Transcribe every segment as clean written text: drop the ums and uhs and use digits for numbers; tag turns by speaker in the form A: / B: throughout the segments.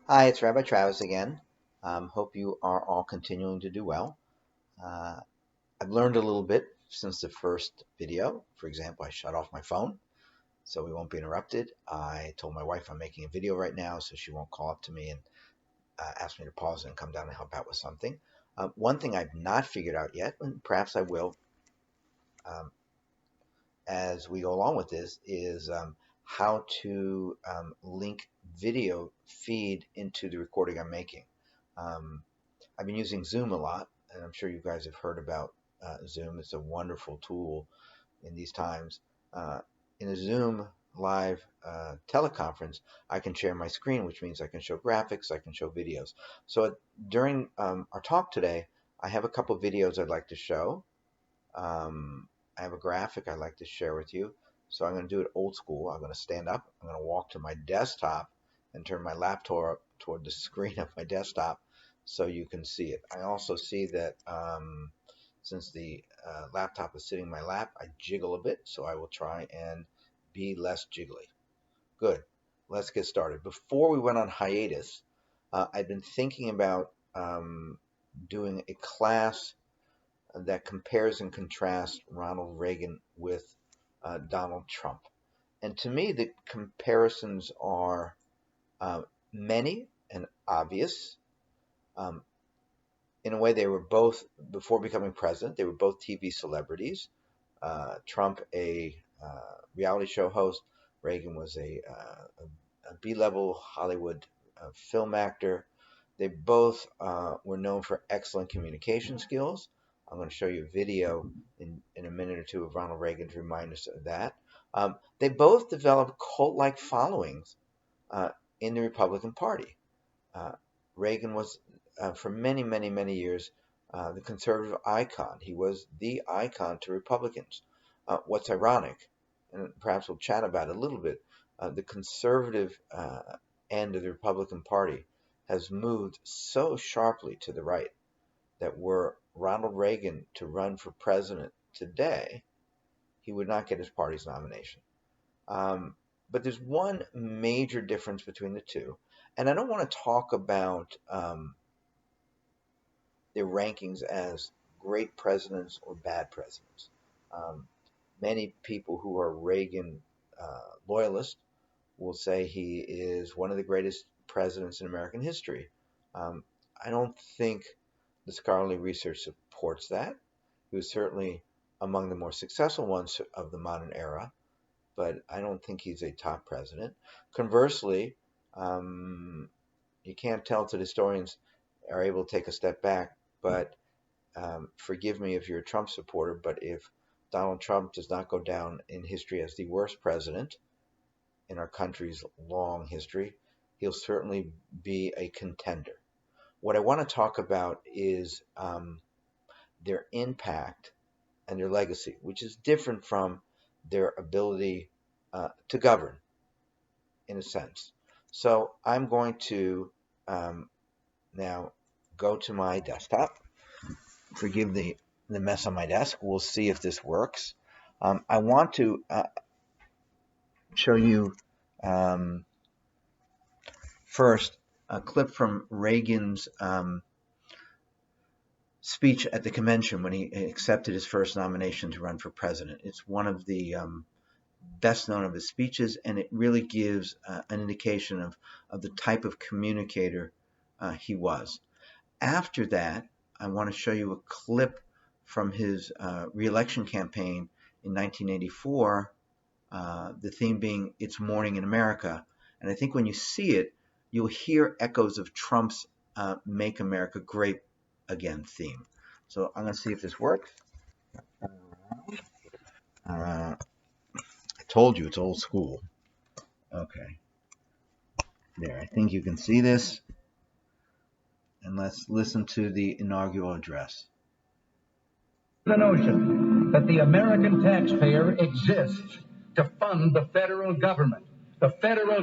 A: Hi, it's Rabbi Travis again. Hope you are all continuing to do well. Uh, I've learned a little bit since the first video. For example, I shut off my phone so we won't be interrupted. I told my wife I'm making a video right now so she won't call up to me and ask me to pause and come down and help out with something. One thing I've not figured out yet, and perhaps I will um, as we go along with this, is how to link video feed into the recording I'm making. Um, I've been using Zoom a lot, and I'm sure you guys have heard about Zoom. It's a wonderful tool in these times. Uh, in a Zoom live teleconference, I can share my screen, which means I can show graphics, I can show videos. So during our talk today, I have a couple videos I'd like to show. I have a graphic I'd like to share with you. So I'm going to do it old school. I'm going to stand up. I'm going to walk to my desktop and turn my laptop toward the screen of my desktop so you can see it. I also see that since the laptop is sitting in my lap, I jiggle a bit. So I will try and be less jiggly. Good. Let's get started. Before we went on hiatus, I've been thinking about doing a class that compares and contrasts Ronald Reagan with Donald Trump. And to me, the comparisons are uh, many and obvious. Um, in a way, they were both, before becoming president, they were both TV celebrities. Trump, a reality show host. Reagan was a B-level Hollywood film actor. They both were known for excellent communication skills. I'm going to show you a video in a minute or two of Ronald Reagan to remind us of that. They both developed cult-like followings uh, in the Republican Party. Uh, Reagan was, for many, many, many years, the conservative icon. He was the icon to Republicans. What's ironic, and perhaps we'll chat about it a little bit, the conservative end of the Republican Party has moved so sharply to the right that were Ronald Reagan to run for president today, he would not get his party's nomination. But there's one major difference between the two, and I don't want to talk about their rankings as great presidents or bad presidents. Um, Many people who are Reagan loyalists will say he is one of the greatest presidents in American history. Um, I don't think the scholarly research supports that. He was certainly among the more successful ones of the modern era, but I don't think he's a top president. Conversely, um, you can't tell till historians are able to take a step back, but forgive me if you're a Trump supporter, but if Donald Trump does not go down in history as the worst president in our country's long history, he'll certainly be a contender. What I want to talk about is their impact and their legacy, which is different from their ability to govern, in a sense. So I'm going to now go to my desktop. Forgive the mess on my desk. We'll see if this works. I want to show you um, first a clip from Reagan's speech at the convention when he accepted his first nomination to run for president. It's one of the best known of his speeches, and it really gives an indication of the type of communicator he was. After that, I want to show you a clip from his reelection campaign in 1984, the theme being It's Morning in America. And I think when you see it, you'll hear echoes of Trump's Make America Great Again theme. So I'm going to see if this works. I told you it's old school. Okay. There, I think you can see this. And let's listen to the inaugural address.
B: The notion that the American taxpayer exists to fund the federal government. The federal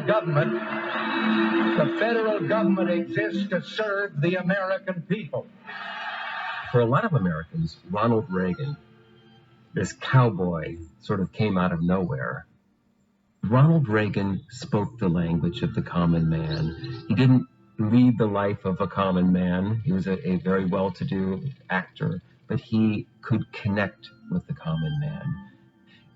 B: government exists to serve the American people.
C: For a lot of Americans, Ronald Reagan, this cowboy, sort of came out of nowhere. Ronald Reagan spoke the language of the common man. He didn't lead the life of a common man. He was a very well-to-do actor, but he could connect with the common man.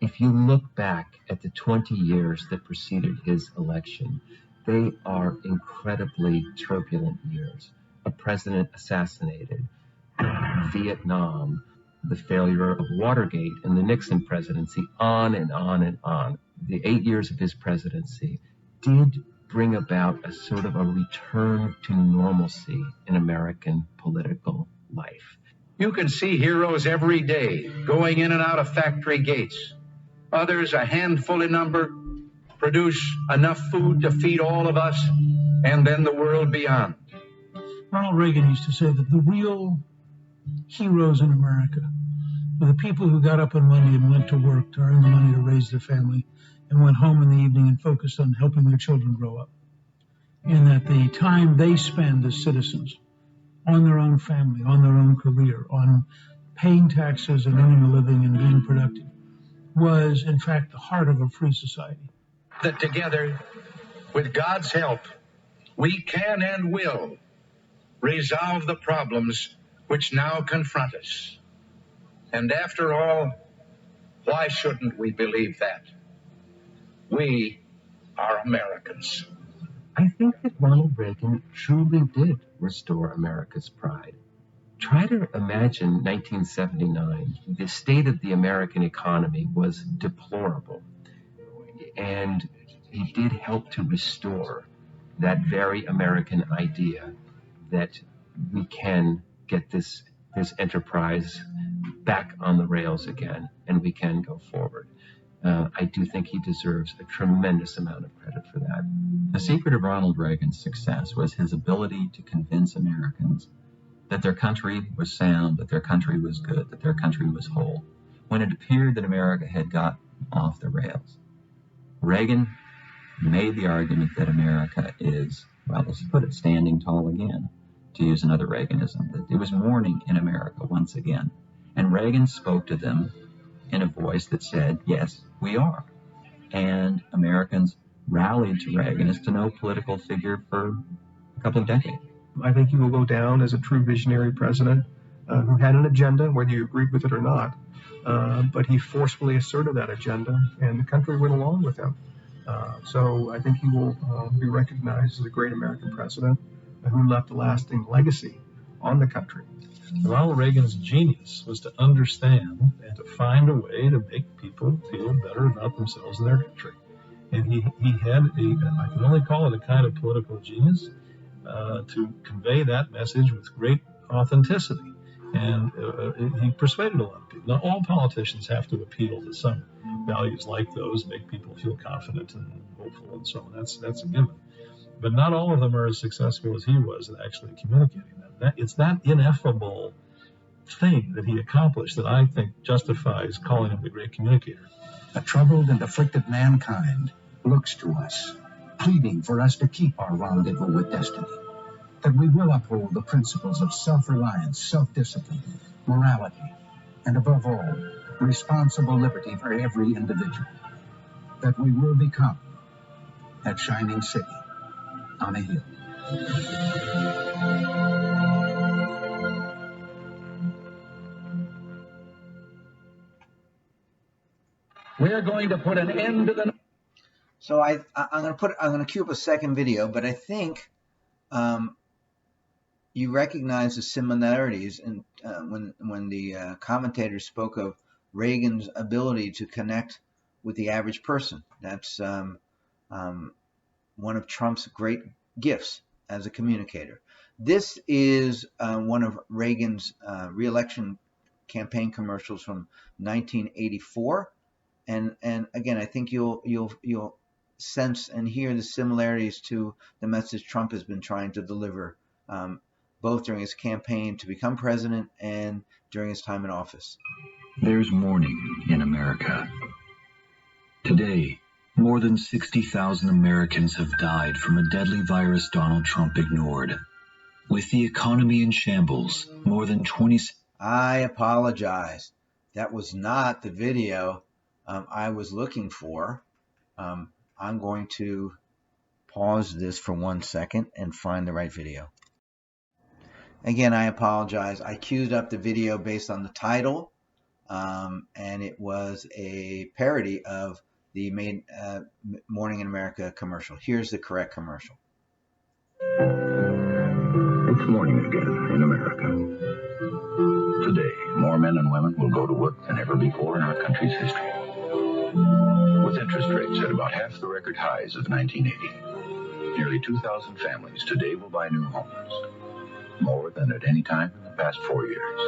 C: If you look back at the 20 years that preceded his election, they are incredibly turbulent years. A president assassinated, Vietnam, the failure of Watergate and the Nixon presidency, on and on and on. The 8 years of his presidency did bring about a sort of a return to normalcy in American political life.
B: You can see heroes every day going in and out of factory gates. Others, a handful in number, produce enough food to feed all of us and then the world beyond.
D: Ronald Reagan used to say that the real heroes in America were the people who got up on Monday and went to work to earn the money to raise their family and went home in the evening and focused on helping their children grow up. And that the time they spend as citizens on their own family, on their own career, on paying taxes and earning a living and being productive was, in fact, the heart of a free society.
B: That together, with God's help, we can and will resolve the problems which now confront us. And after all, why shouldn't we believe that? We are Americans.
C: I think that Ronald Reagan truly did restore America's pride. Try to imagine 1979. The state of the American economy was deplorable. And he did help to restore that very American idea that we can get this enterprise back on the rails again, and we can go forward. I do think he deserves a tremendous amount of credit for that.
E: The secret of Ronald Reagan's success was his ability to convince Americans that their country was sound, that their country was good, that their country was whole, when it appeared that America had got off the rails. Reagan made the argument that America is, well, let's put it, standing tall again, to use another Reaganism, that it was morning in America once again. And Reagan spoke to them in a voice that said, yes, we are. And Americans rallied to Reagan as to no political figure for a couple of decades.
F: I think he will go down as a true visionary president who had an agenda, whether you agreed with it or not. But he forcefully asserted that agenda, and the country went along with him. So I think he will be recognized as a great American president who left a lasting legacy on the country.
G: Ronald Reagan's genius was to understand and to find a way to make people feel better about themselves and their country. And he had I can only call it a kind of political genius to convey that message with great authenticity. And he persuaded a lot of people. Now, all politicians have to appeal to some values like those, make people feel confident and hopeful and so on. That's a given. But not all of them are as successful as he was at actually communicating them. It's that ineffable thing that he accomplished that I think justifies calling him the great communicator.
B: A troubled and afflicted mankind looks to us, pleading for us to keep our rendezvous with destiny, that we will uphold the principles of self-reliance, self-discipline, morality, and above all, responsible liberty for every individual, that we will become that shining city on a hill. We're going to put an end to the...
A: So I'm going to cue up a second video, but I think you recognize the similarities in when the commentators spoke of Reagan's ability to connect with the average person. That's one of Trump's great gifts as a communicator. This is one of Reagan's re-election campaign commercials from 1984, and again, I think you'll sense and hear the similarities to the message Trump has been trying to deliver, both during his campaign to become president and during his time in office.
H: There's mourning in America. Today, more than 60,000 Americans have died from a deadly virus Donald Trump ignored. With the economy in shambles, more than 20...
A: I apologize. That was not the video I was looking for. I'm going to pause this for 1 second and find the right video. Again, I apologize. I queued up the video based on the title, and it was a parody of the Morning in America commercial. Here's the correct commercial.
H: It's morning again in America. Today, more men and women will go to work than ever before in our country's history. With interest rates at about half the record highs of 1980, nearly 2,000 families today will buy new homes, more than at any time in the past 4 years.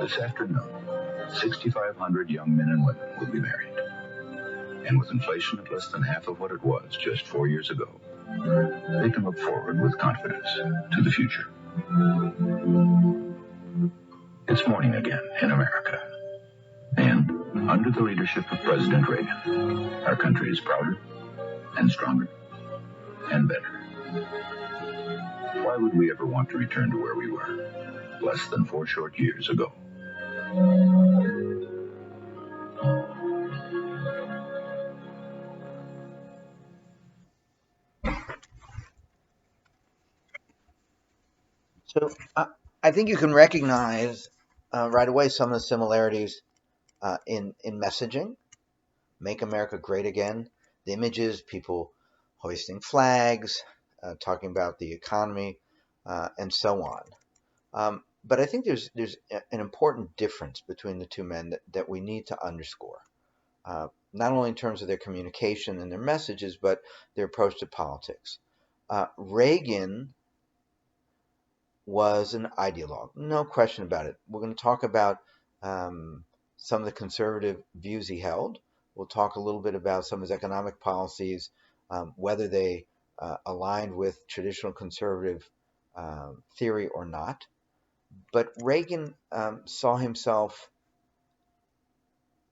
H: This afternoon, 6,500 young men and women will be married. And with inflation at less than half of what it was just 4 years ago, they can look forward with confidence to the future. It's morning again in America. And under the leadership of President Reagan, our country is prouder and stronger and better. Why would we ever want to return to where we were less than 4 short years ago?
A: So I think you can recognize right away some of the similarities in messaging. Make America Great Again. The images, people hoisting flags, talking about the economy, and so on. But I think there's an important difference between the two men that we need to underscore, not only in terms of their communication and their messages, but their approach to politics. Reagan was an ideologue, no question about it. We're going to talk about some of the conservative views he held. We'll talk a little bit about some of his economic policies, whether they aligned with traditional conservative theory or not. But Reagan saw himself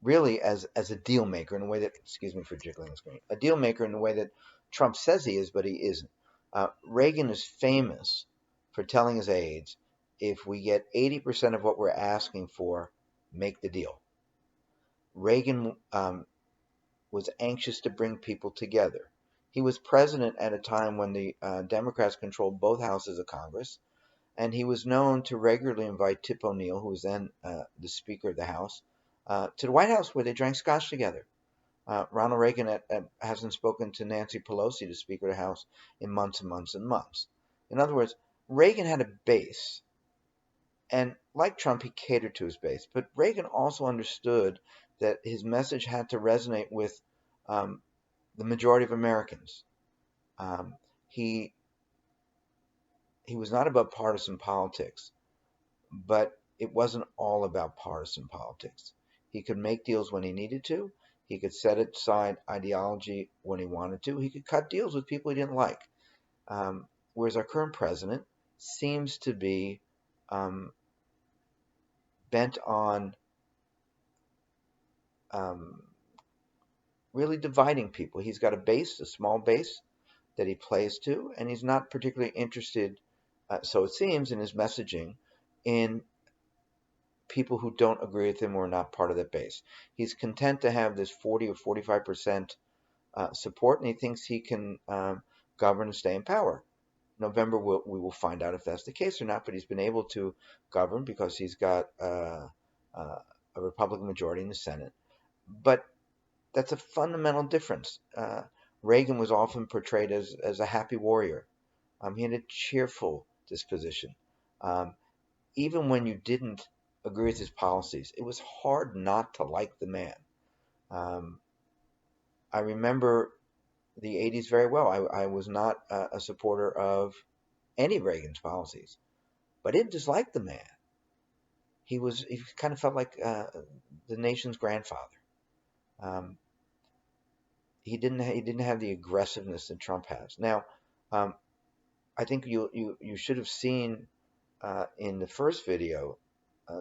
A: really as a deal maker in a way that, excuse me for jiggling the screen, a deal maker in a way that Trump says he is, but he isn't. Reagan is famous for telling his aides, if we get 80% of what we're asking for, make the deal. Reagan was anxious to bring people together. He was president at a time when the Democrats controlled both houses of Congress, and he was known to regularly invite Tip O'Neill, who was then the Speaker of the House, to the White House where they drank scotch together. Ronald Reagan hasn't spoken to Nancy Pelosi, the Speaker of the House, in months and months and months. In other words, Reagan had a base, and like Trump, he catered to his base. But Reagan also understood that his message had to resonate with the majority of Americans. He was not about partisan politics, but it wasn't all about partisan politics. He could make deals when he needed to. He could set aside ideology when he wanted to. He could cut deals with people he didn't like. Whereas our current president seems to be bent on really dividing people. He's got a base, a small base that he plays to, and he's not particularly interested, so it seems, in his messaging in people who don't agree with him or are not part of that base. He's content to have this 40 or 45% support, and he thinks he can govern and stay in power. November, we will find out if that's the case or not, but he's been able to govern because he's got a Republican majority in the Senate. But that's a fundamental difference. Reagan was often portrayed as a happy warrior. He had a cheerful disposition. Even when you didn't agree with his policies, it was hard not to like the man. I remember the 80s very well. I was not a supporter of any of Reagan's policies, but I didn't dislike the man. He kind of felt like the nation's grandfather. He didn't have the aggressiveness that Trump has. Now, I think you should have seen in the first video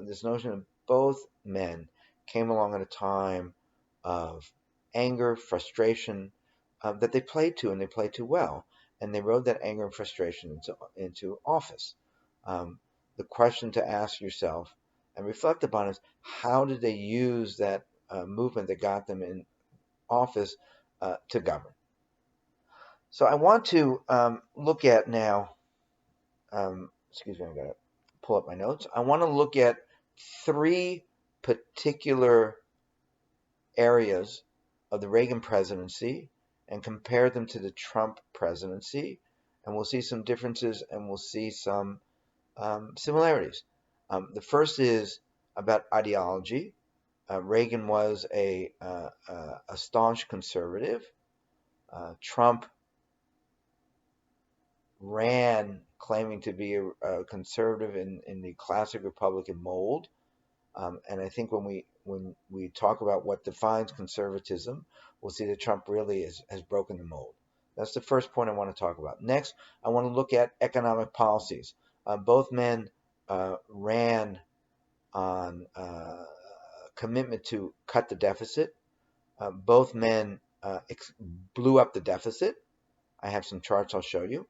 A: this notion of both men came along at a time of anger, frustration that they played to, and they played to well, and they rode that anger and frustration into office. The question to ask yourself and reflect upon is, how did they use that movement that got them in office to govern. So I want to look at now, excuse me, I've got to pull up my notes. I want to look at 3 particular areas of the Reagan presidency and compare them to the Trump presidency. And we'll see some differences and we'll see some similarities. The first is about ideology. Reagan was a staunch conservative. Trump ran claiming to be a conservative in the classic Republican mold. And I think when we talk about what defines conservatism, we'll see that Trump really has broken the mold. That's the first point I want to talk about. Next, I want to look at economic policies. Both men ran on commitment to cut the deficit. Both men blew up the deficit. I have some charts I'll show you,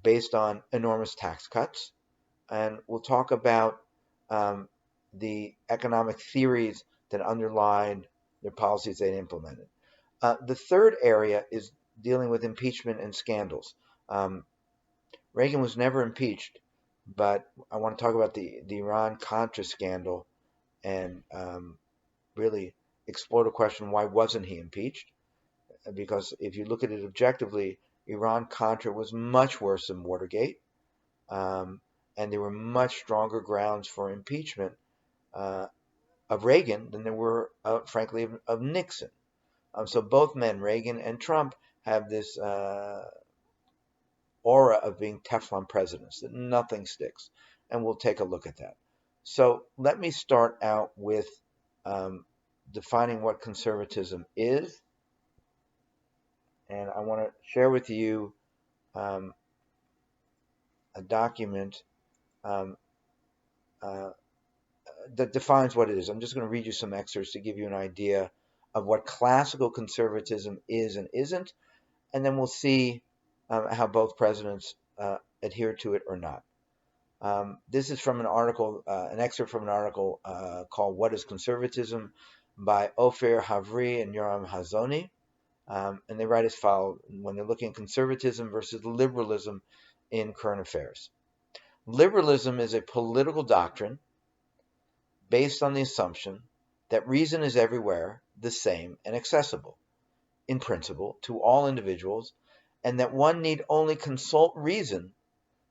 A: based on enormous tax cuts. And we'll talk about the economic theories that underlined their policies they implemented. The third area is dealing with impeachment and scandals. Reagan was never impeached, but I want to talk about the Iran-Contra scandal and really explore the question, why wasn't he impeached? Because if you look at it objectively, Iran-Contra was much worse than Watergate, and there were much stronger grounds for impeachment of Reagan than there were, frankly, of Nixon. So both men, Reagan and Trump, have this aura of being Teflon presidents, that nothing sticks. And we'll take a look at that. So let me start out with defining what conservatism is. And I want to share with you a document that defines what it is. I'm just going to read you some excerpts to give you an idea of what classical conservatism is and isn't, and then we'll see how both presidents adhere to it or not. This is from an article, an excerpt from an article called "What is Conservatism" by Ofer Havri and Yoram Hazoni, and they write as follows when they're looking at conservatism versus liberalism in current affairs. Liberalism is a political doctrine based on the assumption that reason is everywhere the same and accessible, in principle, to all individuals, and that one need only consult reason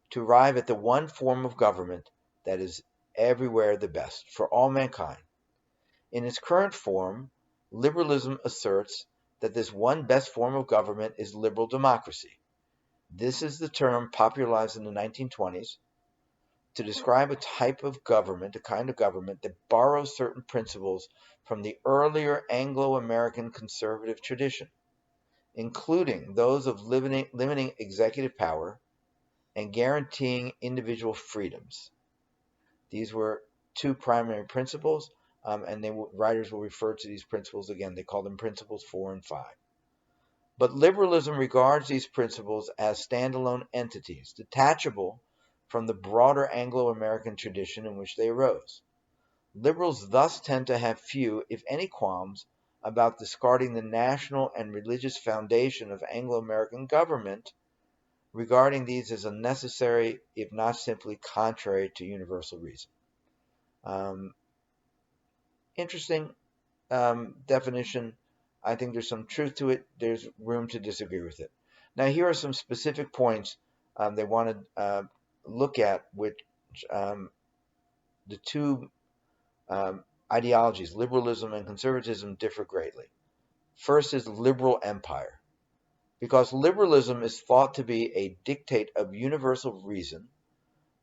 A: to arrive at the one form of government that is everywhere the best for all mankind. In its current form, liberalism asserts that this one best form of government is liberal democracy. This is the term popularized in the 1920s to describe a type of government, a kind of government that borrows certain principles from the earlier Anglo-American conservative tradition, including those of limiting executive power and guaranteeing individual freedoms. These were 2 primary principles, and writers will refer to these principles again. They call them principles 4 and 5. But liberalism regards these principles as standalone entities, detachable from the broader Anglo-American tradition in which they arose. Liberals thus tend to have few, if any, qualms about discarding the national and religious foundation of Anglo-American government, regarding these as unnecessary, if not simply contrary to universal reason. Interesting definition. I think there's some truth to it. There's room to disagree with it. Now, here are some specific points they want to look at, which the 2 ideologies, liberalism and conservatism, differ greatly. First is liberal empire. Because liberalism is thought to be a dictate of universal reason,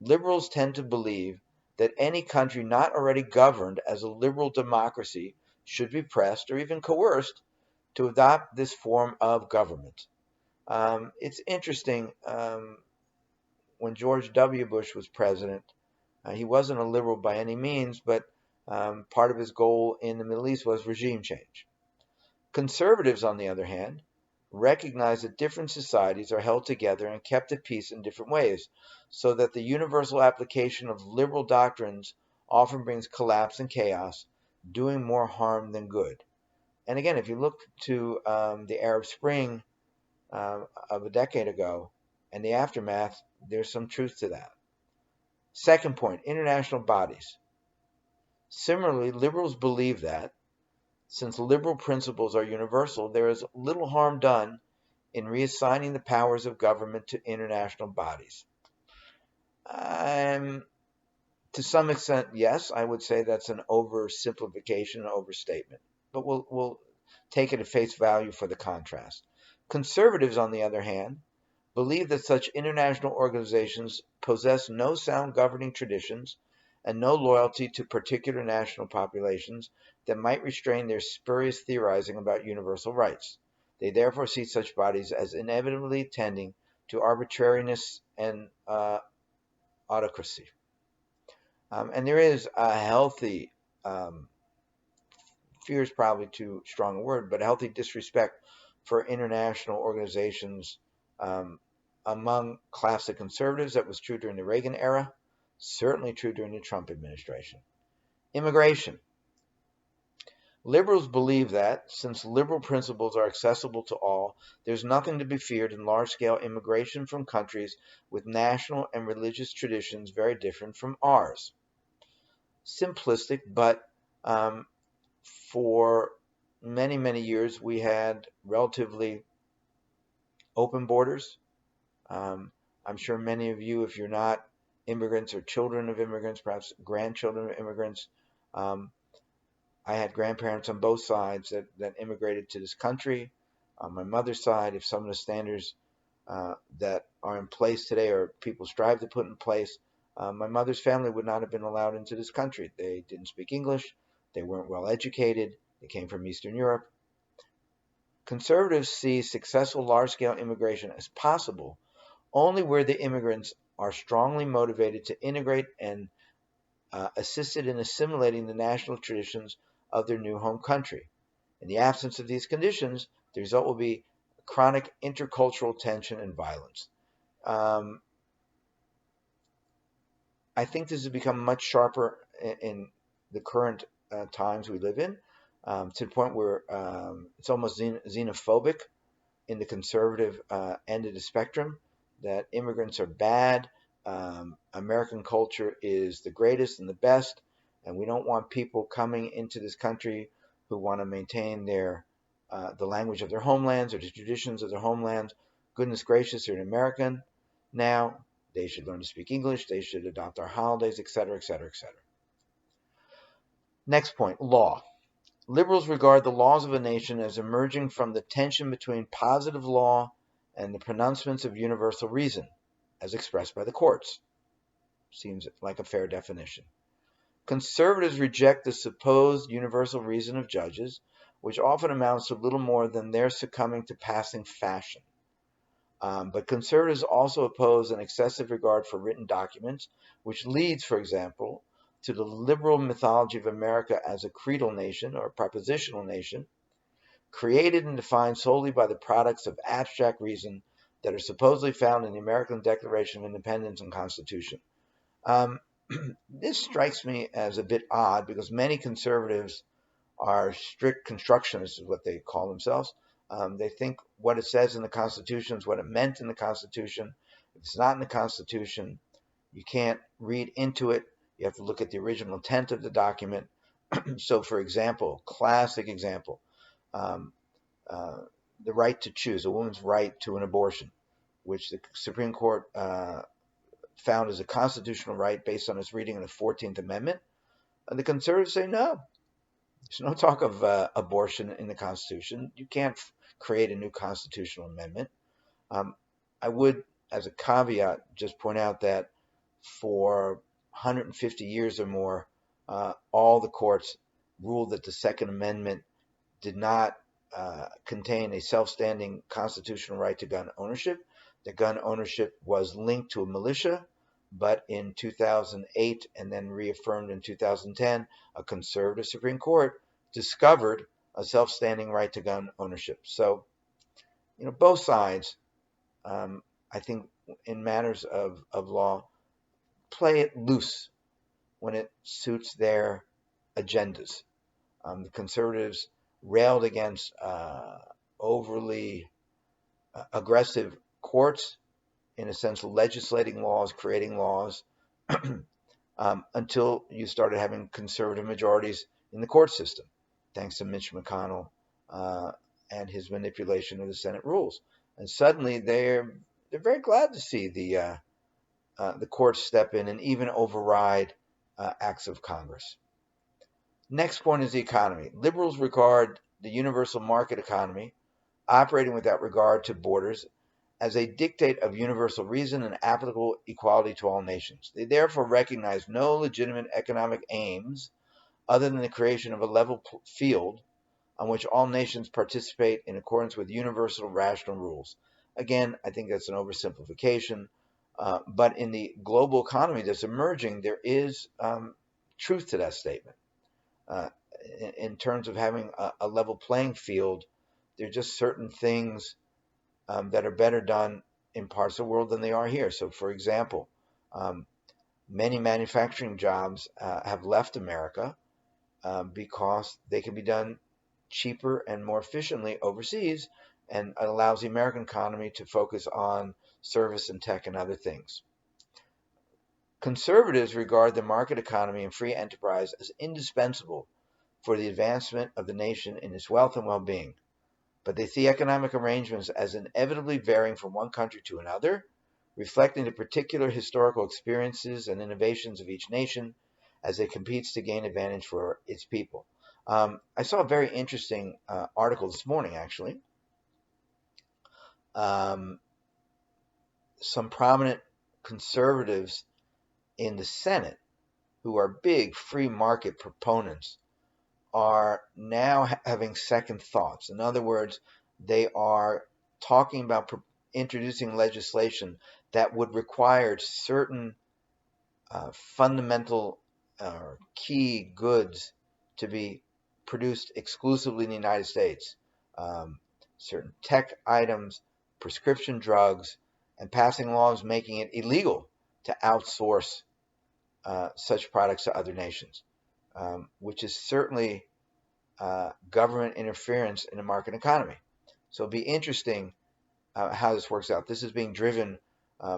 A: liberals tend to believe that any country not already governed as a liberal democracy should be pressed or even coerced to adopt this form of government. It's interesting, when George W. Bush was president, he wasn't a liberal by any means, but part of his goal in the Middle East was regime change. Conservatives, on the other hand, recognize that different societies are held together and kept at peace in different ways, so that the universal application of liberal doctrines often brings collapse and chaos, doing more harm than good. And again, if you look to the Arab Spring of a decade ago and the aftermath, there's some truth to that. Second point, international bodies. Similarly, liberals believe that since liberal principles are universal, there is little harm done in reassigning the powers of government to international bodies. To some extent, yes, I would say that's an oversimplification, an overstatement. But we'll take it at face value for the contrast. Conservatives, on the other hand, believe that such international organizations possess no sound governing traditions and no loyalty to particular national populations that might restrain their spurious theorizing about universal rights. They therefore see such bodies as inevitably tending to arbitrariness and autocracy. And there is a healthy, fear is probably too strong a word, but a healthy disrespect for international organizations among classic conservatives. That was true during the Reagan era, certainly true during the Trump administration. Immigration. Liberals believe that, since liberal principles are accessible to all, there's nothing to be feared in large-scale immigration from countries with national and religious traditions very different from ours. Simplistic, but for many, many years we had relatively open borders. I'm sure many of you, if you're not immigrants or children of immigrants, perhaps grandchildren of immigrants, I had grandparents on both sides that immigrated to this country. On my mother's side, if some of the standards that are in place today or people strive to put in place, my mother's family would not have been allowed into this country. They didn't speak English. They weren't well educated. They came from Eastern Europe. Conservatives see successful large-scale immigration as possible only where the immigrants are strongly motivated to integrate and assisted in assimilating the national traditions of their new home country. In the absence of these conditions, the result will be chronic intercultural tension and violence. I think this has become much sharper in the current times we live in, to the point where it's almost xenophobic in the conservative end of the spectrum, that immigrants are bad, American culture is the greatest and the best, and we don't want people coming into this country who want to maintain their the language of their homelands or the traditions of their homelands. Goodness gracious, they're an American now. They should learn to speak English. They should adopt our holidays, etc., etc., etc. Next point, law. Liberals regard the laws of a nation as emerging from the tension between positive law and the pronouncements of universal reason, as expressed by the courts. Seems like a fair definition. Conservatives reject the supposed universal reason of judges, which often amounts to little more than their succumbing to passing fashion. But conservatives also oppose an excessive regard for written documents, which leads, for example, to the liberal mythology of America as a creedal nation or a propositional nation, created and defined solely by the products of abstract reason that are supposedly found in the American Declaration of Independence and Constitution. This strikes me as a bit odd because many conservatives are strict constructionists, is what they call themselves. They think what it says in the Constitution is what it meant in the Constitution. If it's not in the Constitution, you can't read into it. You have to look at the original intent of the document. So, for example, classic example, the right to choose, a woman's right to an abortion, which the Supreme Court found as a constitutional right based on its reading of the 14th Amendment. And the conservatives say no. There's no talk of abortion in the Constitution. You can't create a new constitutional amendment. I would, as a caveat, just point out that for 150 years or more, all the courts ruled that the Second Amendment did not contain a self-standing constitutional right to gun ownership. The gun ownership was linked to a militia, but in 2008 and then reaffirmed in 2010, a conservative Supreme Court discovered a self-standing right to gun ownership. So, both sides, I think, in matters of law, play it loose when it suits their agendas. The conservatives railed against overly aggressive courts, in a sense, legislating laws, creating laws, until you started having conservative majorities in the court system, thanks to Mitch McConnell and his manipulation of the Senate rules. And suddenly they're very glad to see the courts step in and even override acts of Congress. Next point is the economy. Liberals regard the universal market economy, operating without regard to borders, as a dictate of universal reason and applicable equality to all nations. They therefore recognize no legitimate economic aims other than the creation of a level field on which all nations participate in accordance with universal rational rules. Again, I think that's an oversimplification, but in the global economy that's emerging, there is truth to that statement. In terms of having a level playing field, there are just certain things that are better done in parts of the world than they are here. So, for example, many manufacturing jobs have left America because they can be done cheaper and more efficiently overseas, and it allows the American economy to focus on service and tech and other things. Conservatives regard the market economy and free enterprise as indispensable for the advancement of the nation in its wealth and well-being, but they see economic arrangements as inevitably varying from one country to another, reflecting the particular historical experiences and innovations of each nation as it competes to gain advantage for its people. I saw a very interesting article this morning, actually. Some prominent conservatives in the Senate, who are big free market proponents, are now having second thoughts. In other words, they are talking about introducing legislation that would require certain fundamental key goods to be produced exclusively in the United States, certain tech items, prescription drugs, and passing laws making it illegal to outsource such products to other nations, which is certainly government interference in the market economy. So it'll be interesting how this works out. This is being driven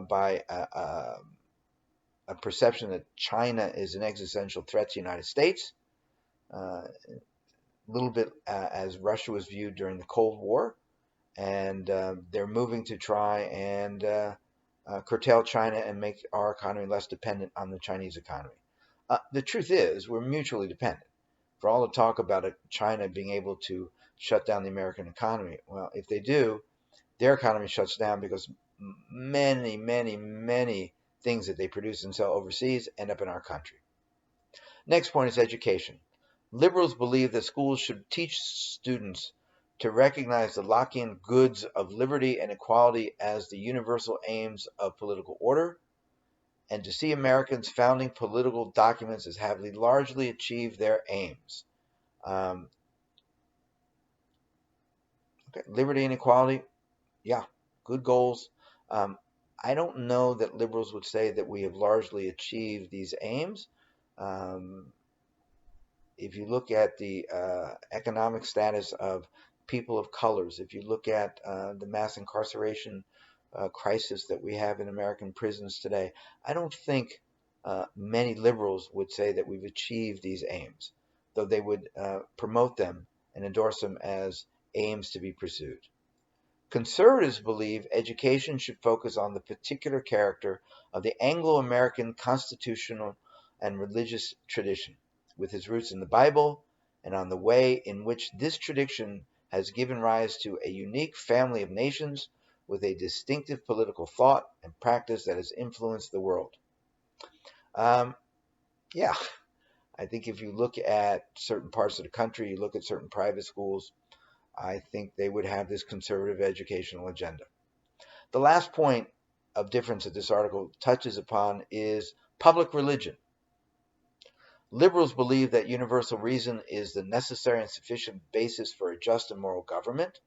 A: by a perception that China is an existential threat to the United States, a little bit as Russia was viewed during the Cold War, and they're moving to try and curtail China and make our economy less dependent on the Chinese economy. The truth is, we're mutually dependent. For all the talk about China being able to shut down the American economy, well, if they do, their economy shuts down because many, many, many things that they produce and sell overseas end up in our country. Next point is education. Liberals believe that schools should teach students to recognize the Lockean goods of liberty and equality as the universal aims of political order, and to see Americans' founding political documents as having largely achieved their aims. Liberty and equality, yeah, good goals. I don't know that liberals would say that we have largely achieved these aims. If you look at the economic status of people of colors, if you look at the mass incarceration crisis that we have in American prisons today, I don't think many liberals would say that we've achieved these aims, though they would promote them and endorse them as aims to be pursued. Conservatives believe education should focus on the particular character of the Anglo-American constitutional and religious tradition, with its roots in the Bible, and on the way in which this tradition has given rise to a unique family of nations with a distinctive political thought and practice that has influenced the world. Yeah, I think if you look at certain parts of the country, you look at certain private schools, I think they would have this conservative educational agenda. The last point of difference that this article touches upon is public religion. Liberals believe that universal reason is the necessary and sufficient basis for a just and moral government.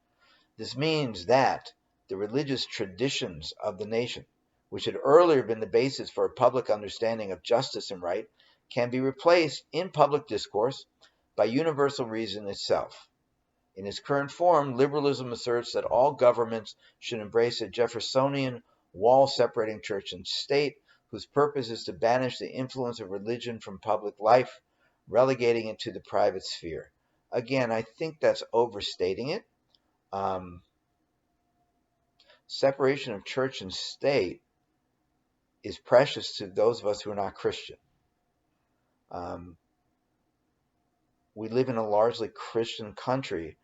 A: This means that the religious traditions of the nation, which had earlier been the basis for a public understanding of justice and right, can be replaced in public discourse by universal reason itself. In its current form, liberalism asserts that all governments should embrace a Jeffersonian wall separating church and state, whose purpose is to banish the influence of religion from public life, relegating it to the private sphere. Again, I think that's overstating it. Separation of church and state is precious to those of us who are not Christian. We live in a largely Christian country,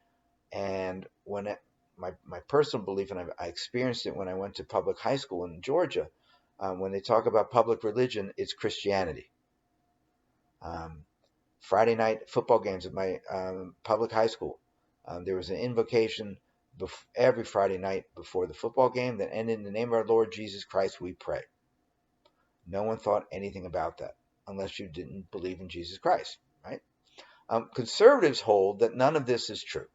A: and my personal belief, and I experienced it when I went to public high school in Georgia, when they talk about public religion, it's Christianity. Friday night football games at my public high school, there was an invocation every Friday night before the football game that ended, "In the name of our Lord Jesus Christ, we pray." No one thought anything about that unless you didn't believe in Jesus Christ, right? Conservatives hold that none of this is true.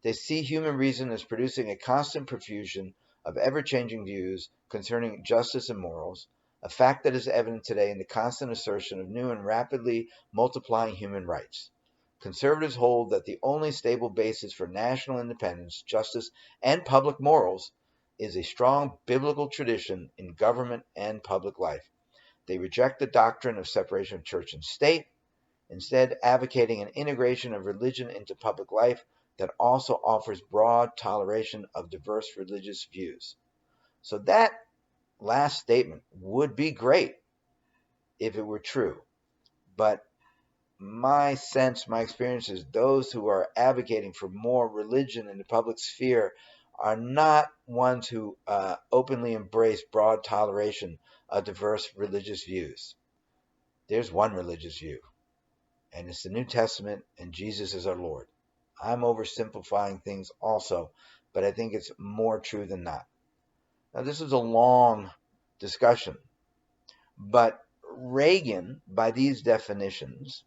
A: They see human reason as producing a constant profusion of ever-changing views concerning justice and morals, a fact that is evident today in the constant assertion of new and rapidly multiplying human rights. Conservatives hold that the only stable basis for national independence, justice, and public morals is a strong biblical tradition in government and public life. They reject the doctrine of separation of church and state, instead advocating an integration of religion into public life that also offers broad toleration of diverse religious views. So that last statement would be great if it were true. But my sense, my experience is those who are advocating for more religion in the public sphere are not ones who openly embrace broad toleration of diverse religious views. There's one religious view, and it's the New Testament, and Jesus is our Lord. I'm oversimplifying things also, but I think it's more true than not. Now, this is a long discussion, but Reagan, by these definitions,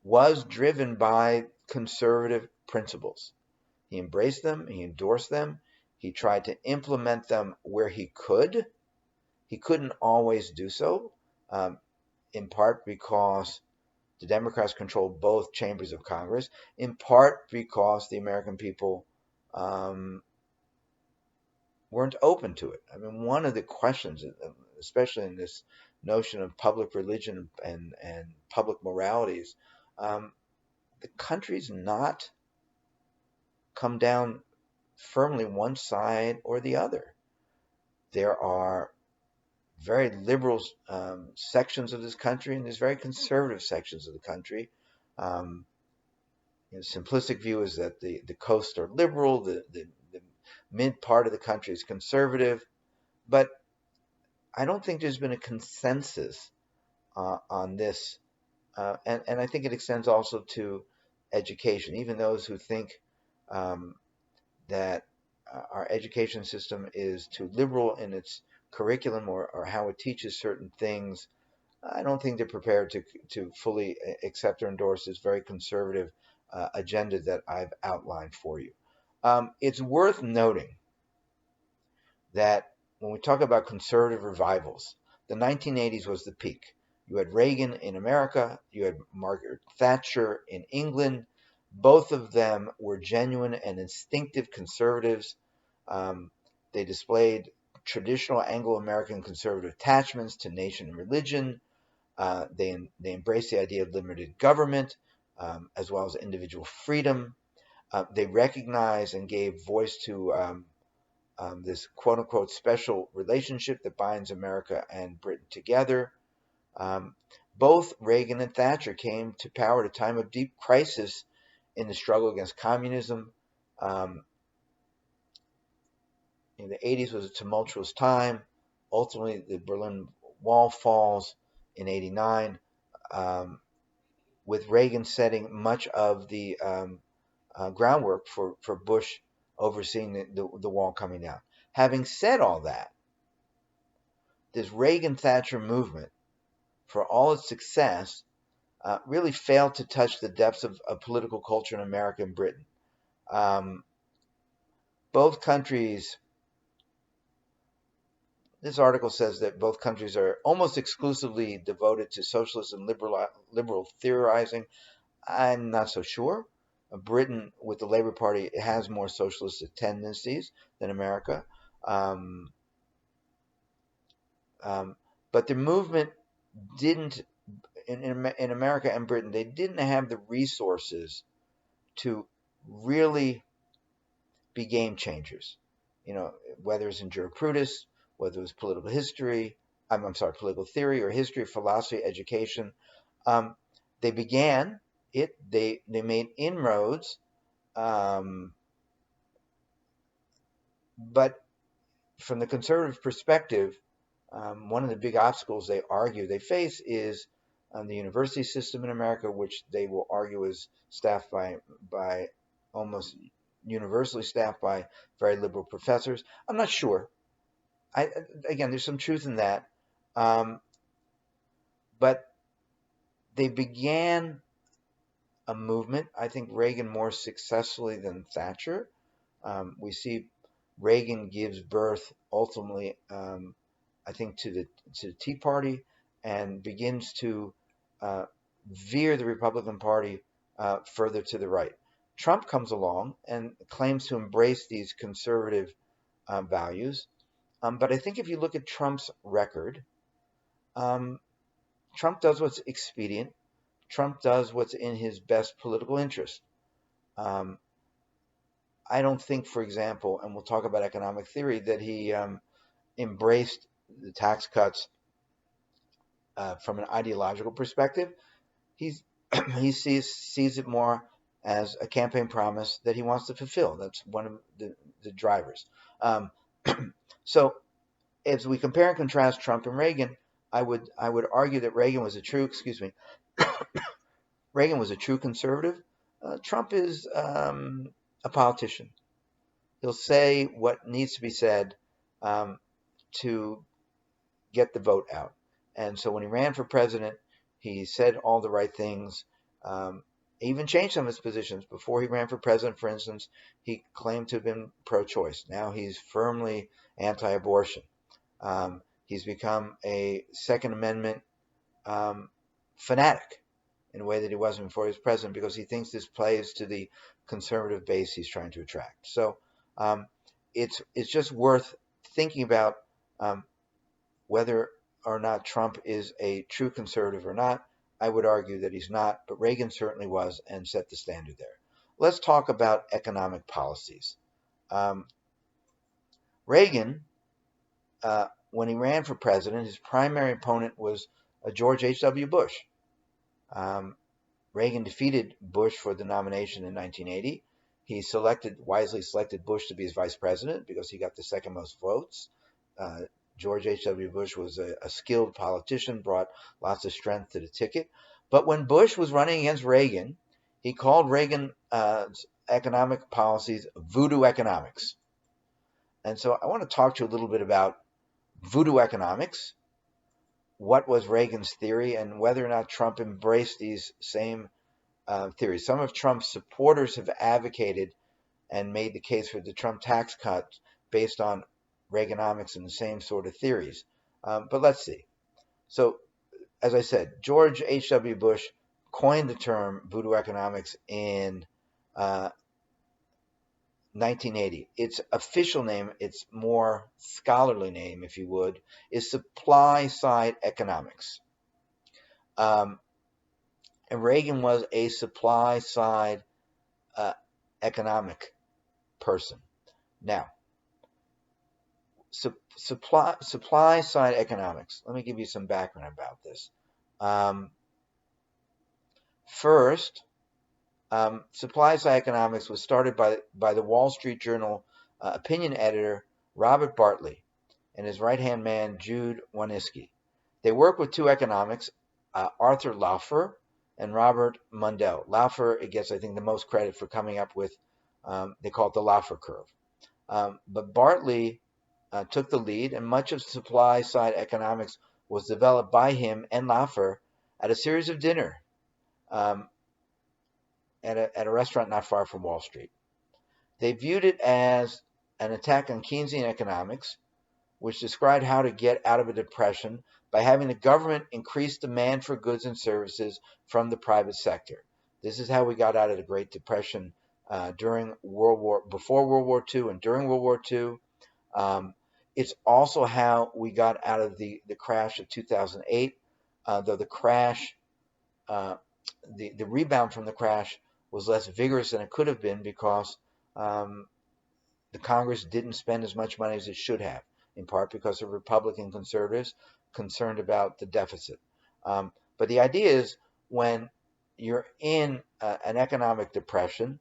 A: was driven by conservative principles. He embraced them, he endorsed them, he tried to implement them where he could. He couldn't always do so, in part because the Democrats controlled both chambers of Congress, in part because the American people weren't open to it. I mean, one of the questions, especially in this notion of public religion and public moralities, the country's not come down firmly one side or the other. There are very liberal sections of this country, and there's very conservative sections of the country. The simplistic view is that the coasts are liberal, the mid part of the country is conservative, but I don't think there's been a consensus on this, and I think it extends also to education. Even those who think that our education system is too liberal in its curriculum or how it teaches certain things, I don't think they're prepared to fully accept or endorse this very conservative agenda that I've outlined for you. It's worth noting that when we talk about conservative revivals, the 1980s was the peak. You had Reagan in America, you had Margaret Thatcher in England. Both of them were genuine and instinctive conservatives. They displayed traditional Anglo-American conservative attachments to nation and religion. They embraced the idea of limited government, as well as individual freedom. They recognized and gave voice to this quote-unquote special relationship that binds America and Britain together. Both Reagan and Thatcher came to power at a time of deep crisis in the struggle against communism. In the 80s was a tumultuous time. Ultimately, the Berlin Wall falls in 89, with Reagan setting much of the groundwork for Bush overseeing the wall coming down. Having said all that, this Reagan-Thatcher movement, for all its success, really failed to touch the depths of political culture in America and Britain. Both countries, this article says that both countries are almost exclusively devoted to socialist and liberal theorizing. I'm not so sure. Britain, with the Labour Party, has more socialistic tendencies than America. But the movement didn't, in America and Britain, they didn't have the resources to really be game changers. Whether it's in jurisprudence, whether it was political history, political theory or history, philosophy, education. They began it. They made inroads, but from the conservative perspective, one of the big obstacles they argue they face is the university system in America, which they will argue is staffed by almost universally staffed by very liberal professors. I'm not sure. Again, there's some truth in that, but they began a movement. I think Reagan more successfully than Thatcher. We see Reagan gives birth ultimately, I think, to the Tea Party, and begins to veer the Republican Party further to the right. Trump comes along and claims to embrace these conservative values. But I think if you look at Trump's record, Trump does what's expedient. Trump does what's in his best political interest. I don't think, for example, and we'll talk about economic theory, that he embraced the tax cuts from an ideological perspective. He sees it more as a campaign promise that he wants to fulfill. That's one of the drivers. So as we compare and contrast Trump and Reagan, I would argue that Reagan was a true conservative. Trump is a politician. He'll say what needs to be said to get the vote out. And so when he ran for president, he said all the right things. He even changed some of his positions. Before he ran for president, for instance, he claimed to have been pro-choice. Now he's firmly anti-abortion. He's become a Second Amendment fanatic in a way that he wasn't before he was president, because he thinks this plays to the conservative base he's trying to attract. So it's just worth thinking about whether or not Trump is a true conservative or not. I would argue that he's not, but Reagan certainly was and set the standard there. Let's talk about economic policies. Reagan, when he ran for president, his primary opponent was George H.W. Bush. Reagan defeated Bush for the nomination in 1980. He wisely selected Bush to be his vice president because he got the second most votes. George H.W. Bush was a skilled politician, brought lots of strength to the ticket. But when Bush was running against Reagan, he called Reagan's economic policies voodoo economics. And so I want to talk to you a little bit about voodoo economics, what was Reagan's theory, and whether or not Trump embraced these same theories. Some of Trump's supporters have advocated and made the case for the Trump tax cuts based on Reaganomics and the same sort of theories. But let's see. So, as I said, George H.W. Bush coined the term voodoo economics in 1980. Its official name, its more scholarly name, if you would, is supply-side economics. And Reagan was a supply-side economic person. Now, supply-side economics. Let me give you some background about this. First, supply-side economics was started by the Wall Street Journal opinion editor Robert Bartley and his right-hand man Jude Wanniski. They work with two economics, Arthur Laffer and Robert Mundell. Laffer gets, I think, the most credit for coming up with, they call it the Laffer curve. But Bartley took the lead, and much of supply-side economics was developed by him and Laffer at a series of dinners at a restaurant not far from Wall Street. They viewed it as an attack on Keynesian economics, which described how to get out of a depression by having the government increase demand for goods and services from the private sector. This is how we got out of the Great Depression before World War II and during World War II. It's also how we got out of the crash of 2008, though the crash, the rebound from the crash was less vigorous than it could have been because the Congress didn't spend as much money as it should have, in part because of Republican conservatives concerned about the deficit. But the idea is when you're in an economic depression,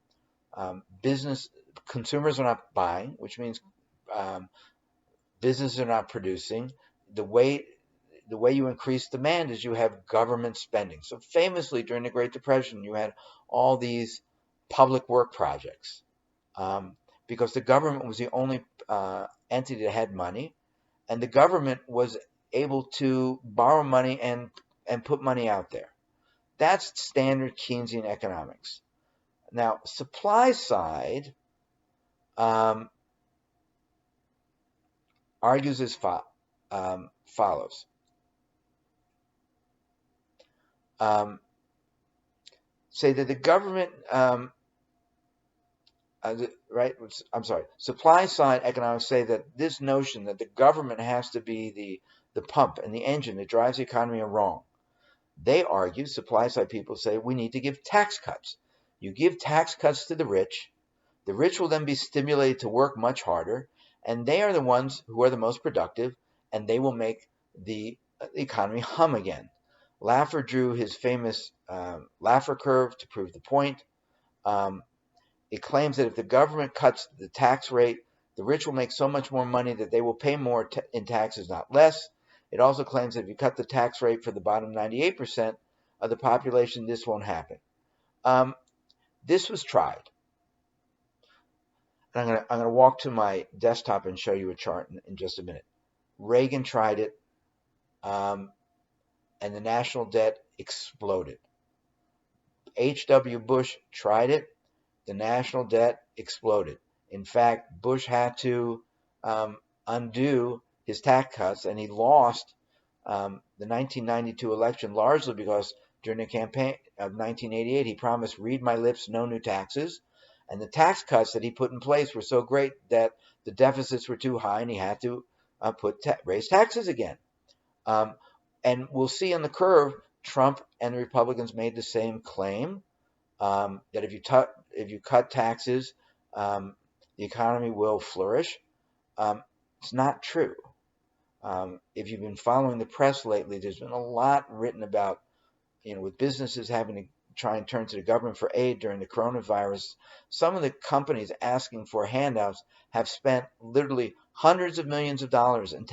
A: consumers are not buying, which means businesses are not producing. The way you increase demand is you have government spending. So famously during the Great Depression, you had all these public work projects because the government was the only entity that had money, and the government was able to borrow money and put money out there. That's standard Keynesian economics. Now, supply side argues as follows. Say that the government, supply side economics say that this notion that the government has to be the pump and the engine that drives the economy are wrong. They argue, supply side people say, we need to give tax cuts. You give tax cuts to the rich will then be stimulated to work much harder, and they are the ones who are the most productive, and they will make the economy hum again. Laffer drew his famous Laffer curve to prove the point. It claims that if the government cuts the tax rate, the rich will make so much more money that they will pay more in taxes, not less. It also claims that if you cut the tax rate for the bottom 98% of the population, this won't happen. This was tried. And I'm going to walk to my desktop and show you a chart in just a minute. Reagan tried it, and the national debt exploded. H.W. Bush tried it. The national debt exploded. In fact, Bush had to undo his tax cuts, and he lost the 1992 election largely because during the campaign of 1988, he promised, read my lips, no new taxes. And the tax cuts that he put in place were so great that the deficits were too high, and he had to raise taxes again. And we'll see on the curve, Trump and the Republicans made the same claim that if you cut taxes, the economy will flourish. It's not true. If you've been following the press lately, there's been a lot written about, with businesses having to try and turn to the government for aid during the coronavirus. Some of the companies asking for handouts have spent literally hundreds of millions of dollars in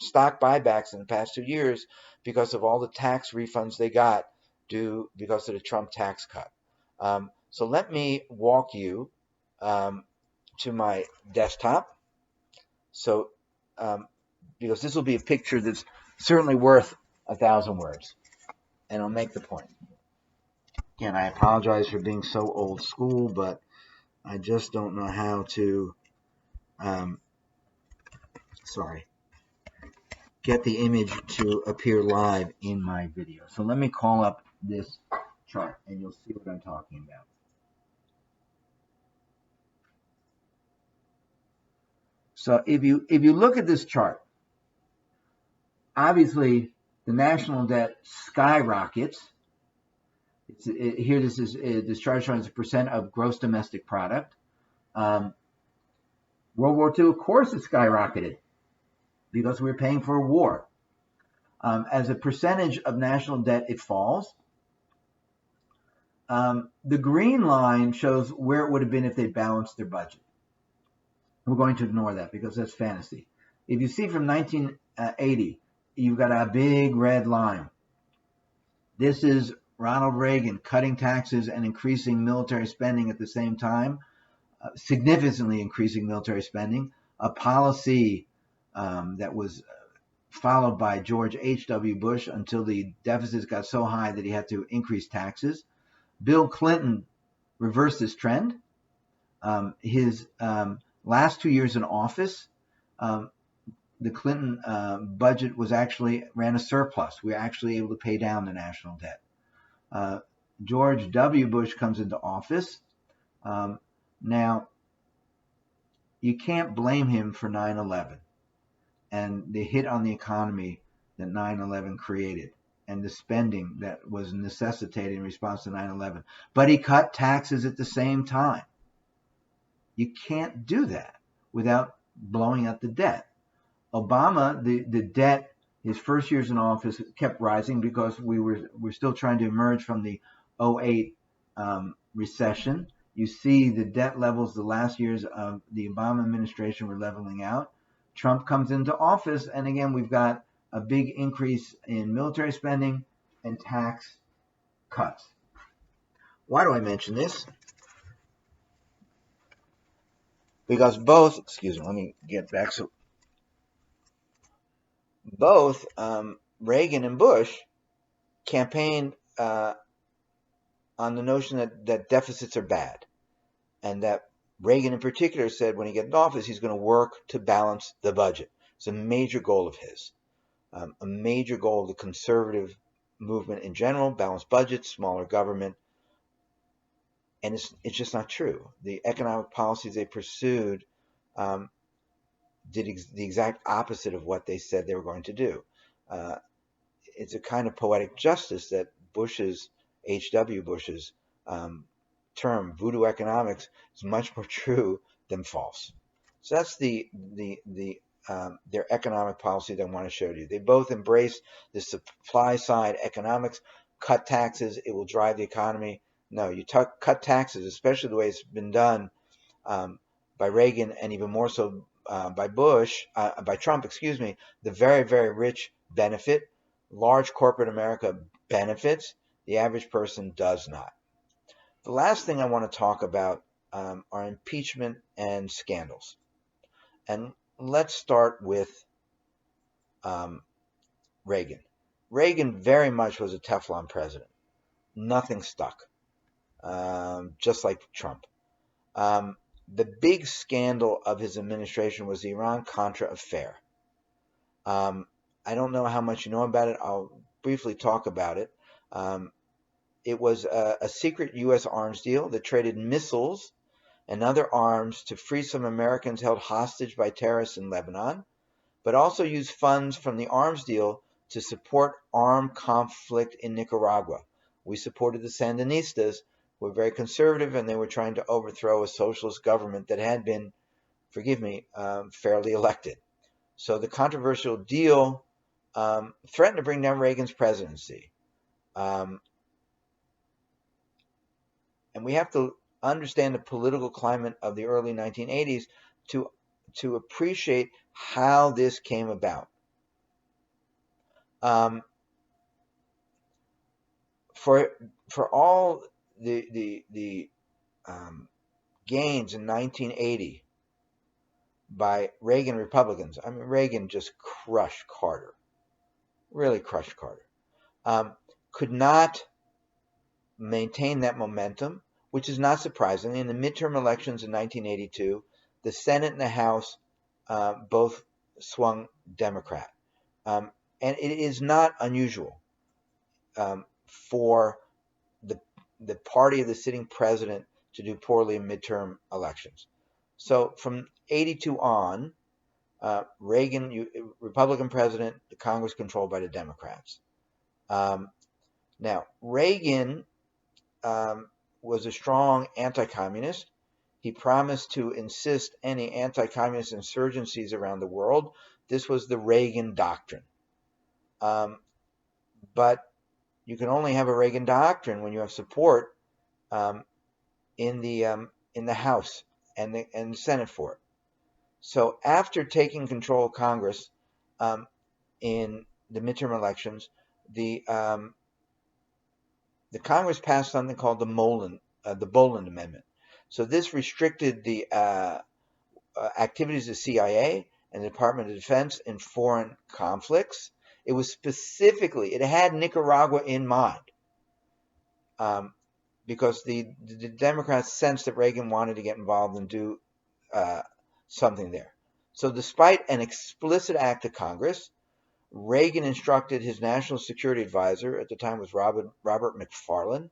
A: stock buybacks in the past 2 years because of all the tax refunds they got because of the Trump tax cut. So let me walk you to my desktop. So because this will be a picture that's certainly worth 1,000 words, and I'll make the point. Again, I apologize for being so old school, but I just don't know how to, get the image to appear live in my video. So let me call up this chart, and you'll see what I'm talking about. So if you look at this chart, obviously the national debt skyrockets. This chart shows a percent of gross domestic product. World War II, of course, it skyrocketed because we were paying for a war. As a percentage of national debt, it falls. The green line shows where it would have been if they balanced their budget. We're going to ignore that because that's fantasy. If you see from 1980, you've got a big red line. This is Ronald Reagan cutting taxes and increasing military spending at the same time, significantly increasing military spending, a policy that was followed by George H.W. Bush until the deficits got so high that he had to increase taxes. Bill Clinton reversed this trend. His last 2 years in office, the Clinton budget ran a surplus. We were actually able to pay down the national debt. George W. Bush comes into office. Now, you can't blame him for 9/11 and the hit on the economy that 9/11 created and the spending that was necessitated in response to 9/11. But he cut taxes at the same time. You can't do that without blowing up the debt. Obama, the debt, his first years in office kept rising because we're still trying to emerge from the 2008 recession. You see the debt levels the last years of the Obama administration were leveling out. Trump comes into office, and again, we've got a big increase in military spending and tax cuts. Why do I mention this? Because both, excuse me, let me get back. So both Reagan and Bush campaigned on the notion that deficits are bad, and that Reagan in particular said when he gets in office he's going to work to balance the budget. It's a major goal of his, a major goal of the conservative movement in general: balanced budgets, smaller government. And it's just not true. The economic policies they pursued did the exact opposite of what they said they were going to do. It's a kind of poetic justice that H.W. Bush's term, voodoo economics, is much more true than false. So that's their economic policy they want to show you. They both embrace the supply side economics, cut taxes, it will drive the economy. No, you cut taxes, especially the way it's been done by Reagan, and even more so by Trump, excuse me. The very, very rich benefit. Large corporate America benefits. The average person does not. The last thing I want to talk about are impeachment and scandals. And let's start with Reagan. Reagan very much was a Teflon president. Nothing stuck, just like Trump. The big scandal of his administration was the Iran-Contra affair. I don't know how much you know about it. I'll briefly talk about it. It was a secret U.S. arms deal that traded missiles and other arms to free some Americans held hostage by terrorists in Lebanon, but also used funds from the arms deal to support armed conflict in Nicaragua. We supported the Sandinistas, who were very conservative, and they were trying to overthrow a socialist government that had been, forgive me, fairly elected. So the controversial deal threatened to bring down Reagan's presidency. And we have to understand the political climate of the early 1980s to appreciate how this came about. For all the gains in 1980 by Reagan Republicans, I mean, Reagan just crushed Carter, really crushed Carter, could not maintain that momentum, which is not surprising. In the midterm elections in 1982, the Senate and the House both swung Democrat. And it is not unusual for the party of the sitting president to do poorly in midterm elections. So from 82 on, Reagan, Republican president, the Congress controlled by the Democrats. Now, Reagan was a strong anti-communist. He promised to insist any anti-communist insurgencies around the world. This was the Reagan doctrine. But you can only have a Reagan doctrine when you have support in the House and the Senate for it. So after taking control of Congress in the midterm elections, the Congress passed something called the Boland Amendment. So this restricted the activities of CIA and the Department of Defense in foreign conflicts. It was specifically, it had Nicaragua in mind, because the Democrats sensed that Reagan wanted to get involved and do something there. So despite an explicit act of Congress, Reagan instructed his national security advisor, at the time was Robert McFarlane,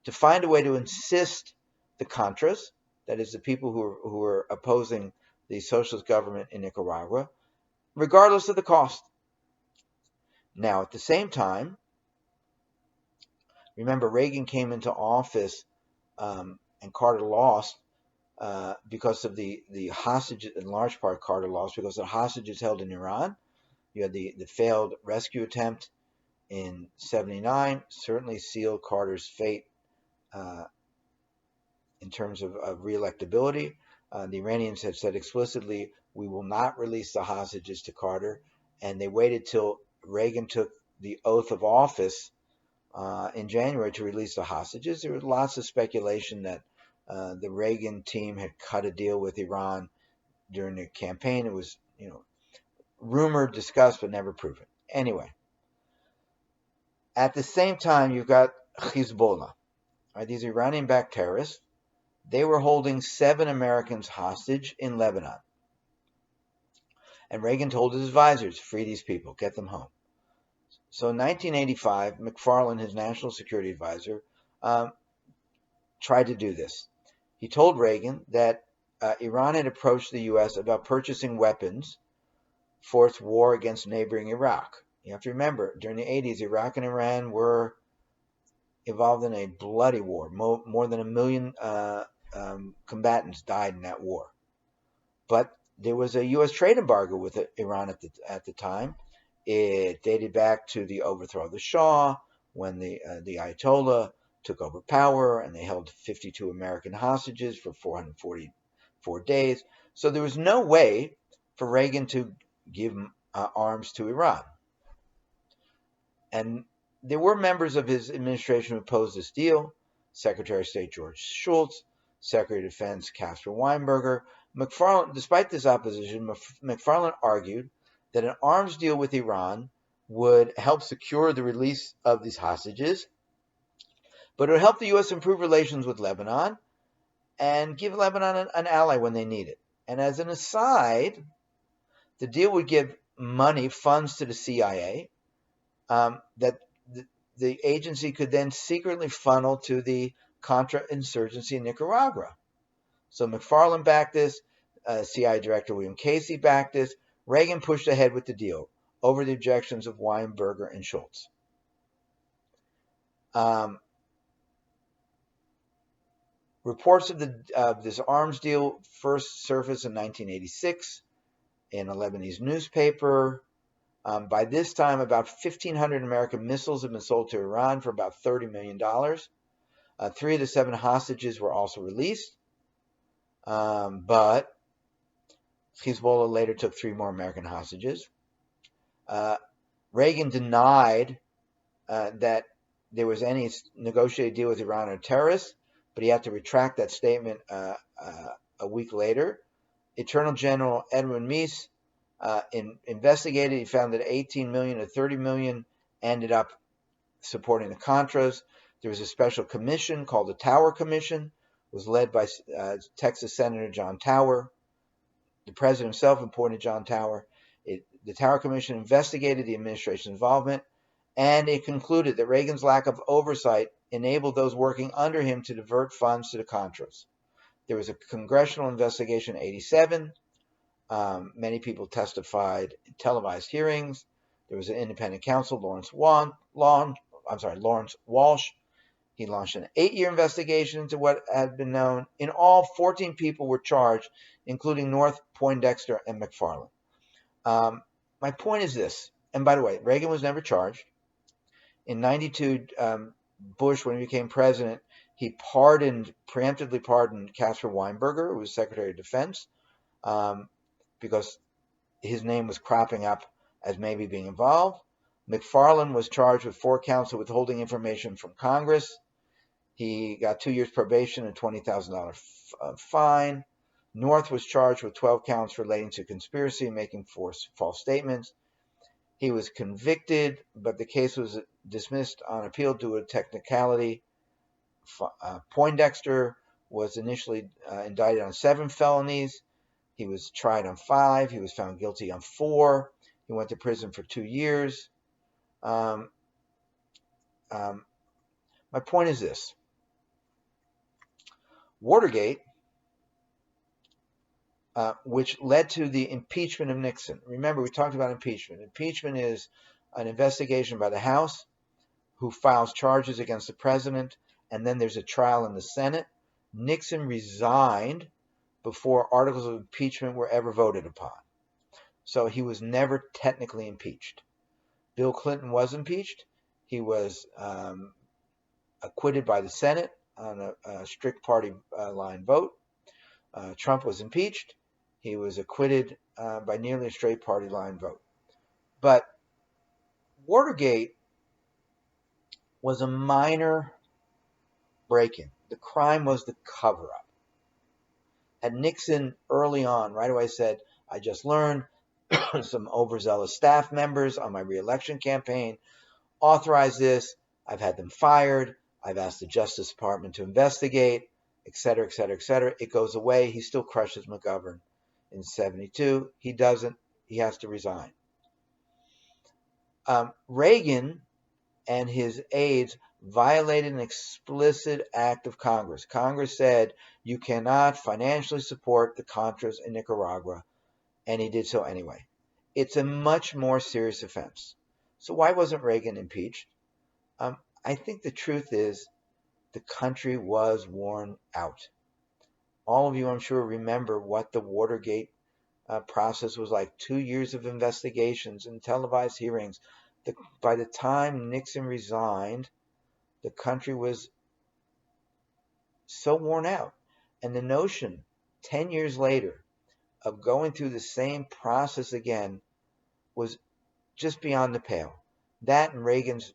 A: to find a way to insist the Contras, that is the people who were opposing the socialist government in Nicaragua, regardless of the cost. Now, at the same time, remember, Reagan came into office and Carter lost because of the hostages, in large part Carter lost because of the hostages held in Iran. You had the failed rescue attempt in '79, certainly sealed Carter's fate in terms of re-electability. The Iranians had said explicitly, we will not release the hostages to Carter, and they waited till Reagan took the oath of office in January to release the hostages. There was lots of speculation that the Reagan team had cut a deal with Iran during the campaign. It was, rumored, discussed, but never proven. Anyway, at the same time, you've got Hezbollah, right? These Iranian-backed terrorists. They were holding 7 Americans hostage in Lebanon. And Reagan told his advisors, free these people, get them home. So in 1985, McFarlane, his national security advisor, tried to do this. He told Reagan that Iran had approached the U.S. about purchasing weapons for its war against neighboring Iraq. You have to remember, during the 80s, Iraq and Iran were involved in a bloody war. More than 1 million combatants died in that war. But there was a U.S. trade embargo with Iran at the time. It dated back to the overthrow of the Shah, when the Ayatollah took over power, and they held 52 American hostages for 444 days. So there was no way for Reagan to give arms to Iran. And there were members of his administration who opposed this deal. Secretary of State George Shultz, Secretary of Defense Caspar Weinberger. McFarlane, despite this opposition, McFarlane argued that an arms deal with Iran would help secure the release of these hostages, but it would help the U.S. improve relations with Lebanon and give Lebanon an ally when they need it. And as an aside, the deal would give money, funds to the CIA that the agency could then secretly funnel to the Contra insurgency in Nicaragua. So McFarlane backed this. CIA Director William Casey backed this. Reagan pushed ahead with the deal over the objections of Weinberger and Shultz. Reports of this arms deal first surfaced in 1986 in a Lebanese newspaper. By this time, about 1,500 American missiles had been sold to Iran for about $30 million. 3 of the 7 hostages were also released, but Hezbollah later took 3 more American hostages. Reagan denied that there was any negotiated deal with Iran or terrorists, but he had to retract that statement a week later. Attorney General Edwin Meese investigated. He found that 18 million to 30 million ended up supporting the Contras. There was a special commission called the Tower Commission. It was led by Texas Senator John Tower. The president himself appointed John Tower. The Tower Commission investigated the administration's involvement, and it concluded that Reagan's lack of oversight enabled those working under him to divert funds to the Contras. There was a congressional investigation in '87. Many people testified in televised hearings. There was an independent counsel, Lawrence Walsh. He launched an 8-year investigation into what had been known. In all, 14 people were charged, including North, Poindexter, and McFarlane. My point is this, and by the way, Reagan was never charged. In '92, Bush, when he became president, he preemptively pardoned Caspar Weinberger, who was Secretary of Defense, because his name was cropping up as maybe being involved. McFarlane was charged with 4 counts of withholding information from Congress. He got 2 years probation and $20,000 fine. North was charged with 12 counts relating to conspiracy and making false statements. He was convicted, but the case was dismissed on appeal due to a technicality. Poindexter was initially indicted on 7 felonies. He was tried on 5. He was found guilty on 4. He went to prison for 2 years. My point is this. Watergate, which led to the impeachment of Nixon. Remember, we talked about impeachment. Impeachment is an investigation by the House who files charges against the president, and then there's a trial in the Senate. Nixon resigned before articles of impeachment were ever voted upon. So he was never technically impeached. Bill Clinton was impeached. He was acquitted by the Senate on a strict party line vote. Trump was impeached. He was acquitted by nearly a straight party line vote. But Watergate was a minor break-in. The crime was the cover-up. Had Nixon early on right away said, I just learned some overzealous staff members on my re-election campaign authorized this, I've had them fired, I've asked the Justice Department to investigate, etc., etc., etc. It goes away. He still crushes McGovern in 72. He doesn't. He has to resign. Reagan and his aides violated an explicit act of Congress. Congress said you cannot financially support the Contras in Nicaragua, and he did so anyway. It's a much more serious offense. So why wasn't Reagan impeached? I think the truth is the country was worn out. All of you, I'm sure, remember what the Watergate process was like. 2 years of investigations and televised hearings. By the time Nixon resigned, the country was so worn out. And the notion, 10 years later, of going through the same process again was just beyond the pale. That and Reagan's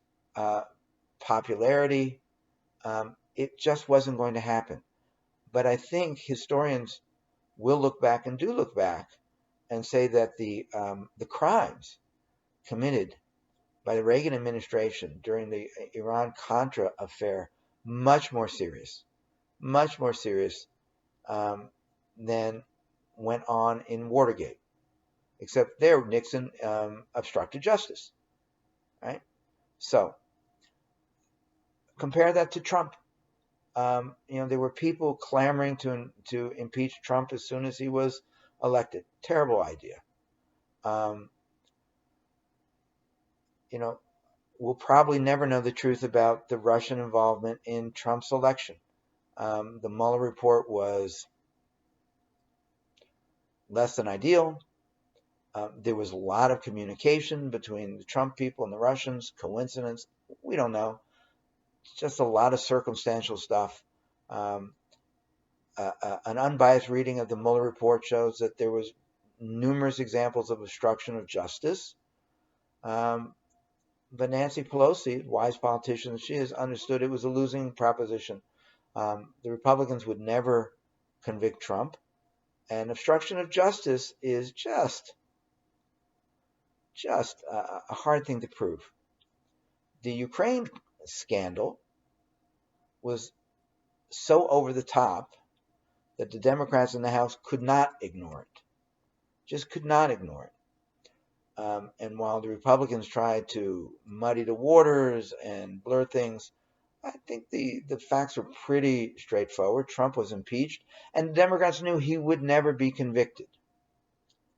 A: popularity, it just wasn't going to happen. But I think historians will look back and do look back and say that the crimes committed by the Reagan administration during the Iran-Contra affair much more serious than went on in Watergate. Except there, Nixon obstructed justice, right? So compare that to Trump. There were people clamoring to impeach Trump as soon as he was elected. Terrible idea. We'll probably never know the truth about the Russian involvement in Trump's election. The Mueller report was less than ideal. There was a lot of communication between the Trump people and the Russians. Coincidence? We don't know. It's just a lot of circumstantial stuff. An unbiased reading of the Mueller report shows that there was numerous examples of obstruction of justice. But Nancy Pelosi, wise politician that she is, understood it was a losing proposition. The Republicans would never convict Trump. And obstruction of justice is just a hard thing to prove. The Ukraine scandal was so over the top that the Democrats in the House could not ignore it. Just could not ignore it. And while the Republicans tried to muddy the waters and blur things, I think the facts were pretty straightforward. Trump was impeached, and the Democrats knew he would never be convicted.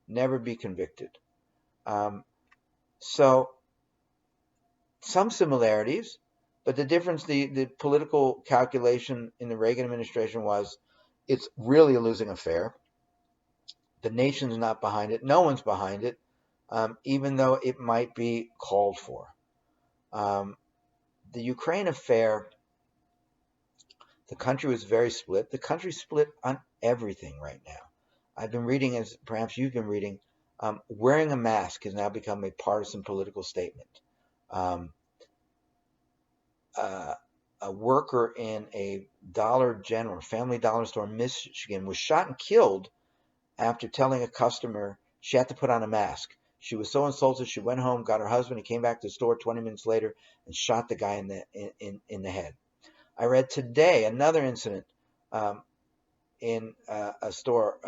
A: Never be convicted. So some similarities, but the difference, the political calculation in the Reagan administration was it's really a losing affair. The nation's not behind it. No one's behind it, even though it might be called for. The Ukraine affair, the country was very split. The country's split on everything right now. I've been reading, as perhaps you've been reading, wearing a mask has now become a partisan political statement. A worker in a Dollar General, Family Dollar store in Michigan was shot and killed after telling a customer she had to put on a mask. She was so insulted, she went home, got her husband, he came back to the store 20 minutes later and shot the guy in the head. I read today another incident in a store,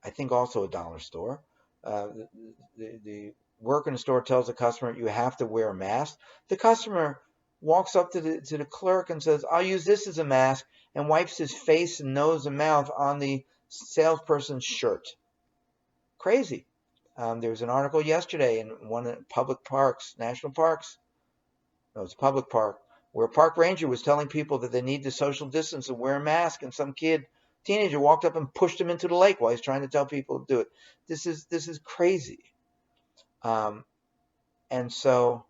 A: I think also a dollar store. The worker in the store tells the customer, you have to wear a mask. The customer walks up to the clerk and says, "I'll use this as a mask," and wipes his face and nose and mouth on the salesperson's shirt. Crazy. There was an article yesterday in one of the public parks, national parks. No, it's a public park, where a park ranger was telling people that they need to social distance and wear a mask, and some teenager walked up and pushed him into the lake while he's trying to tell people to do it. This is crazy. And so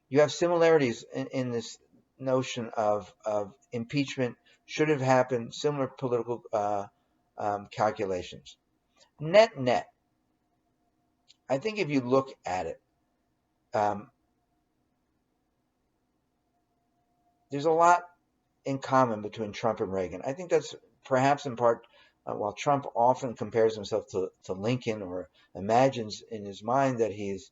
A: you have similarities in this notion of impeachment should have happened, similar political calculations. Net, I think if you look at it, there's a lot in common between Trump and Reagan. I think that's perhaps in part, while Trump often compares himself to Lincoln, or imagines in his mind that he's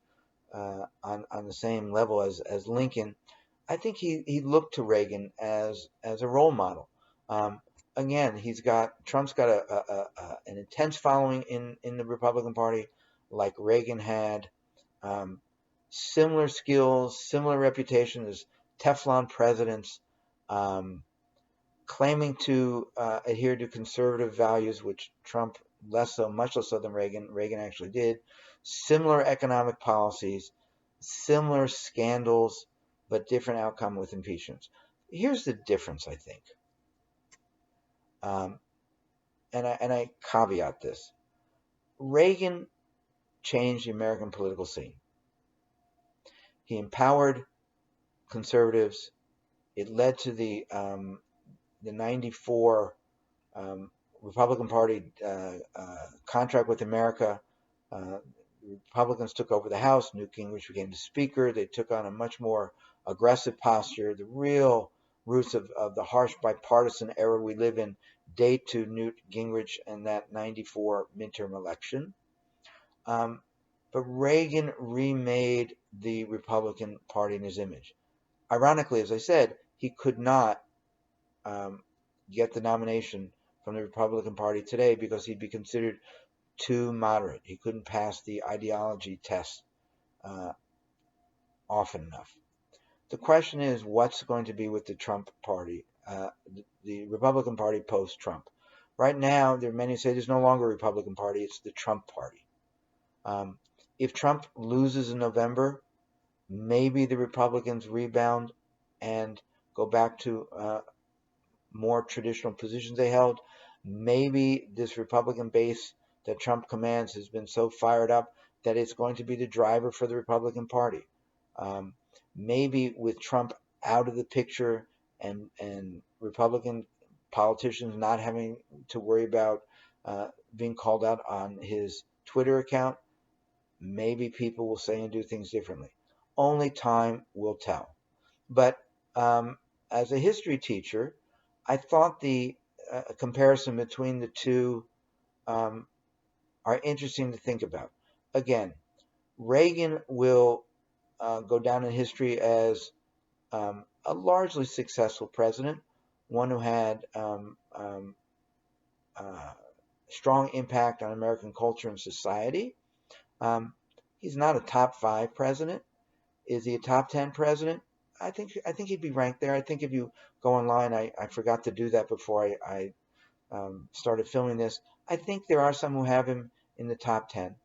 A: on the same level as Lincoln, I think he looked to Reagan as a role model. Again, Trump's got an intense following in the Republican Party, like Reagan had. Similar skills, similar reputation as Teflon presidents, claiming to adhere to conservative values, which Trump less so, much less so than Reagan. Reagan actually did. Similar economic policies, similar scandals, but different outcome with impeachments. Here's the difference, I think. And I caveat this. Reagan changed the American political scene. He empowered conservatives. It led to the 94 Republican Party contract with America. Republicans took over the House. Newt Gingrich became the Speaker. They took on a much more aggressive posture. The real roots of the harsh bipartisan era we live in date to Newt Gingrich and that 94 midterm election. But Reagan remade the Republican Party in his image. Ironically, as I said, he could not get the nomination from the Republican Party today because he'd be considered too moderate. He couldn't pass the ideology test often enough. The question is, what's going to be with the Trump Party, the Republican Party post-Trump? Right now, there are many who say there's no longer a Republican Party, it's the Trump Party. If Trump loses in November, maybe the Republicans rebound and go back to more traditional positions they held. Maybe this Republican base that Trump commands has been so fired up that it's going to be the driver for the Republican Party. Maybe with Trump out of the picture and Republican politicians not having to worry about being called out on his Twitter account, maybe people will say and do things differently. Only time will tell. But as a history teacher, I thought the comparison between the two are interesting to think about. Again, Reagan will go down in history as a largely successful president, one who had strong impact on American culture and society. He's not a top 5 president. Is he a top 10 president? I think he'd be ranked there. I think if you go online, I forgot to do that before I started filming this. I think there are some who have him in the top 10.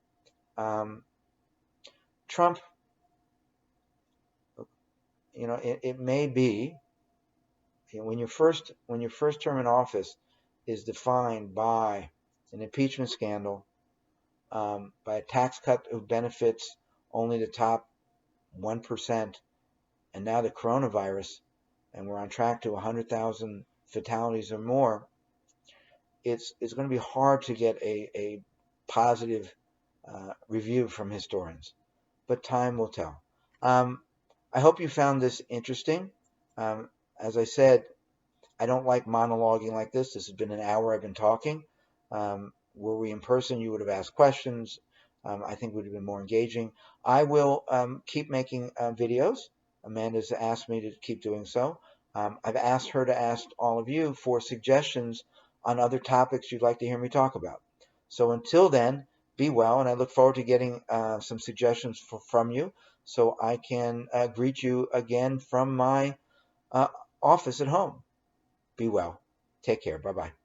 A: Trump, it may be when your first term in office is defined by an impeachment scandal, by a tax cut who benefits only the top 1%, and now the coronavirus, and we're on track to 100,000 fatalities or more, it's going to be hard to get a positive review from historians. But time will tell. I hope you found this interesting. As I said, I don't like monologuing like this. This has been an hour I've been talking. Were we in person, you would have asked questions. I think it would have been more engaging. I will keep making videos. Amanda's asked me to keep doing so. I've asked her to ask all of you for suggestions on other topics you'd like to hear me talk about. So until then, be well, and I look forward to getting some suggestions from you. so I can greet you again from my office at home. Be well. Take care. Bye-bye.